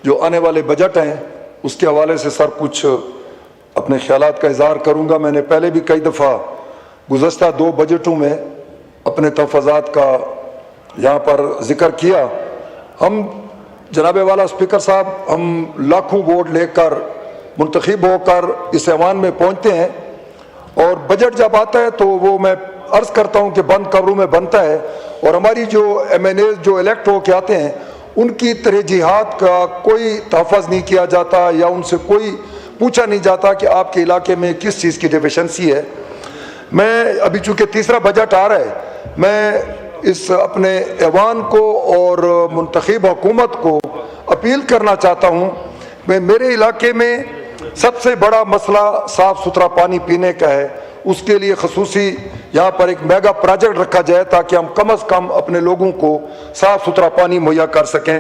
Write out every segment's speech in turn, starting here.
جو آنے والے بجٹ ہیں اس کے حوالے سے سر کچھ اپنے خیالات کا اظہار کروں گا۔ میں نے پہلے بھی کئی دفعہ گزشتہ 2 بجٹوں میں اپنے تحفظات کا یہاں پر ذکر کیا۔ ہم جناب والا اسپیکر صاحب، ہم لاکھوں ووٹ لے کر منتخب ہو کر اس ایوان میں پہنچتے ہیں، اور بجٹ جب آتا ہے تو وہ میں عرض کرتا ہوں کہ بند کمروں میں بنتا ہے، اور ہماری جو ایم این ایز جو الیکٹ ہو کے آتے ہیں ان کی ترجیحات کا کوئی تحفظ نہیں کیا جاتا، یا ان سے کوئی پوچھا نہیں جاتا کہ آپ کے علاقے میں کس چیز کی ڈیفیشنسی ہے۔ میں ابھی چونکہ تیسرا بجٹ آ رہا ہے، میں اس اپنے ایوان کو اور منتخب حکومت کو اپیل کرنا چاہتا ہوں کہ میرے علاقے میں سب سے بڑا مسئلہ صاف ستھرا پانی پینے کا ہے، اس کے لیے خصوصی یہاں پر ایک میگا پروجیکٹ رکھا جائے تاکہ ہم کم از کم اپنے لوگوں کو صاف ستھرا پانی مہیا کر سکیں۔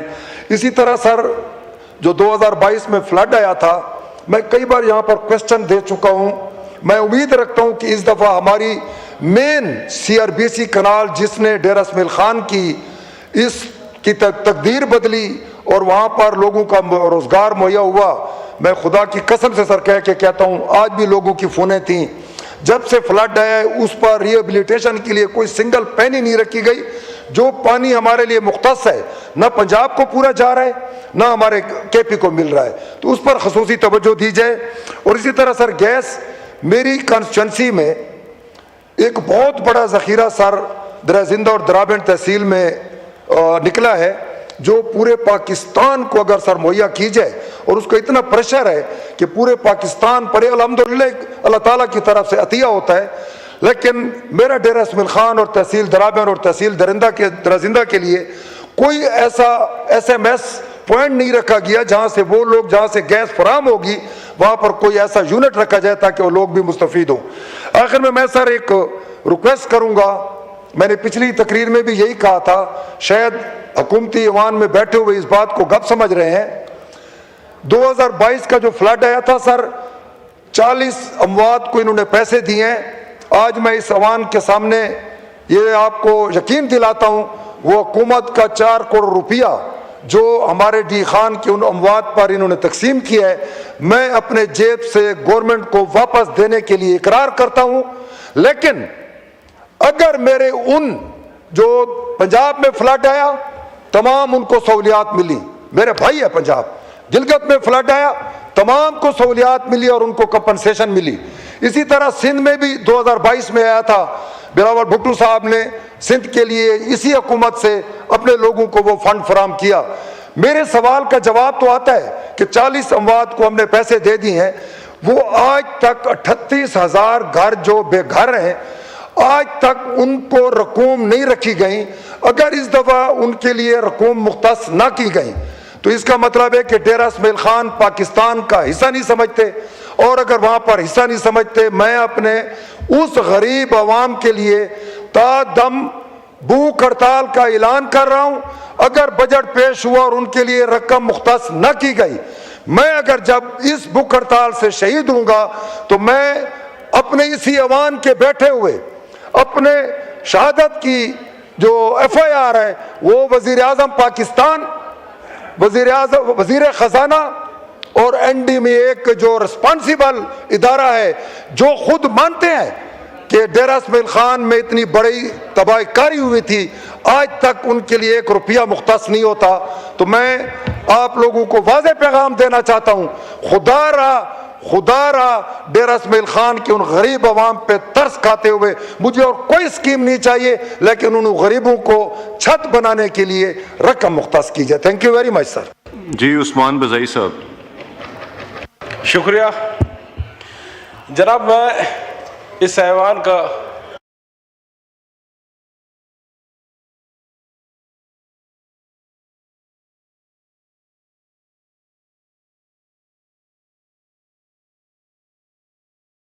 اسی طرح سر جو 2022 میں فلڈ آیا تھا، میں کئی بار یہاں پر کوسچن دے چکا ہوں، میں امید رکھتا ہوں کہ اس دفعہ ہماری مین CRBC کنال جس نے ڈیرہ اسماعیل خان کی اس کی تقدیر بدلی اور وہاں پر لوگوں کا روزگار مہیا ہوا، میں خدا کی قسم سے سر کہہ کے کہتا ہوں، آج بھی لوگوں کی فونیں تھیں، جب سے فلڈ آیا اس پر ریہیبلیٹیشن کے لیے کوئی سنگل پینی نہیں رکھی گئی۔ جو پانی ہمارے لیے مختص ہے، نہ پنجاب کو پورا جا رہا ہے نہ ہمارے KP کو مل رہا ہے، تو اس پر خصوصی توجہ دی جائے۔ اور اسی طرح سر گیس، میری کانسٹیچوئنسی میں ایک بہت بڑا ذخیرہ سر درہ زندہ اور درابنڈ تحصیل میں نکلا ہے، جو پورے پاکستان کو اگر سر مہیا کی جائے، اور اس کو اتنا پریشر ہے کہ پورے پاکستان پر الحمدللہ اللہ تعالیٰ کی طرف سے عطیہ ہوتا ہے، لیکن میرا ڈیرہ اسماعیل خان اور تحصیل درابنڈ اور تحصیل درہ زندہ کے لیے کوئی ایسا SMS پوائنٹ نہیں رکھا گیا جہاں سے وہ لوگ جہاں سے گیس فراہم ہوگی وہاں پر کوئی ایسا یونٹ رکھا جائے تاکہ وہ لوگ بھی مستفید ہوں۔ آخر میں سر ایک ریکویسٹ کروں گا، میں نے پچھلی تقریر میں بھی یہی کہا تھا، شاید حکومتی ایوان میں بیٹھے ہوئے اس بات کو غلط سمجھ رہے ہیں۔ 2022 کا جو فلڈ آیا تھا سر، 40 اموات کو انہوں نے پیسے دیے ہیں۔ آج میں اس ایوان کے سامنے یہ آپ کو یقین دلاتا ہوں، وہ حکومت کا 4 کروڑ روپیہ جو ہمارے ڈی خان کے ان اموات پر انہوں نے تقسیم کیا ہے، میں اپنے جیب سے گورنمنٹ کو واپس دینے کے لیے اقرار کرتا ہوں۔ لیکن اگر میرے ان جو پنجاب میں فلڈ آیا تمام ان کو سہولیات ملی، میرے بھائی ہے پنجاب، گلگت میں فلڈ آیا تمام کو سہولیات ملی اور ان کو کمپنسیشن ملی۔ اسی طرح سندھ میں بھی 2022 میں آیا تھا، بلاول بھٹو صاحب نے سندھ کے لیے اسی حکومت سے اپنے لوگوں کو وہ فنڈ فراہم کیا۔ میرے سوال کا جواب تو آتا ہے کہ 40 اموات کو ہم نے پیسے دے دیے ہیں، وہ آج تک 38,000 گھر جو بے گھر ہیں، آج تک ان کو رقوم نہیں رکھی گئی۔ اگر اس دفعہ ان کے لیے رقوم مختص نہ کی گئی تو اس کا مطلب ہے کہ ڈیرہ اسماعیل خان پاکستان کا حصہ نہیں سمجھتے، اور اگر وہاں پر حصہ نہیں سمجھتے، میں اپنے اس غریب عوام کے لیے تا دم بھوک ہڑتال کا اعلان کر رہا ہوں۔ اگر بجٹ پیش ہوا اور ان کے لیے رقم مختص نہ کی گئی، میں اگر جب اس بھوک ہڑتال سے شہید ہوں گا تو میں اپنے اسی ایوان کے بیٹھے ہوئے اپنے شہادت کی جو FIR ہے وہ وزیر اعظم پاکستان، وزیر خزانہ اور ND میں ایک جو رسپانسیبل ادارہ ہے جو خود مانتے ہیں کہ ڈیرہ اسماعیل خان میں اتنی بڑی تباہی کاری ہوئی تھی، آج تک ان کے لیے 1 روپیہ مختص نہیں ہوتا، تو میں آپ لوگوں کو واضح پیغام دینا چاہتا ہوں، خدا را ڈیرہ اسماعیل خان کے ان غریب عوام پہ ترس کھاتے ہوئے مجھے اور کوئی اسکیم نہیں چاہیے، لیکن ان غریبوں کو چھت بنانے کے لیے رقم مختص کی جائے۔ تھینک یو ویری مچ سر۔ جی عثمان بزائی صاحب۔ شکریہ جناب، میں اس ایوان کا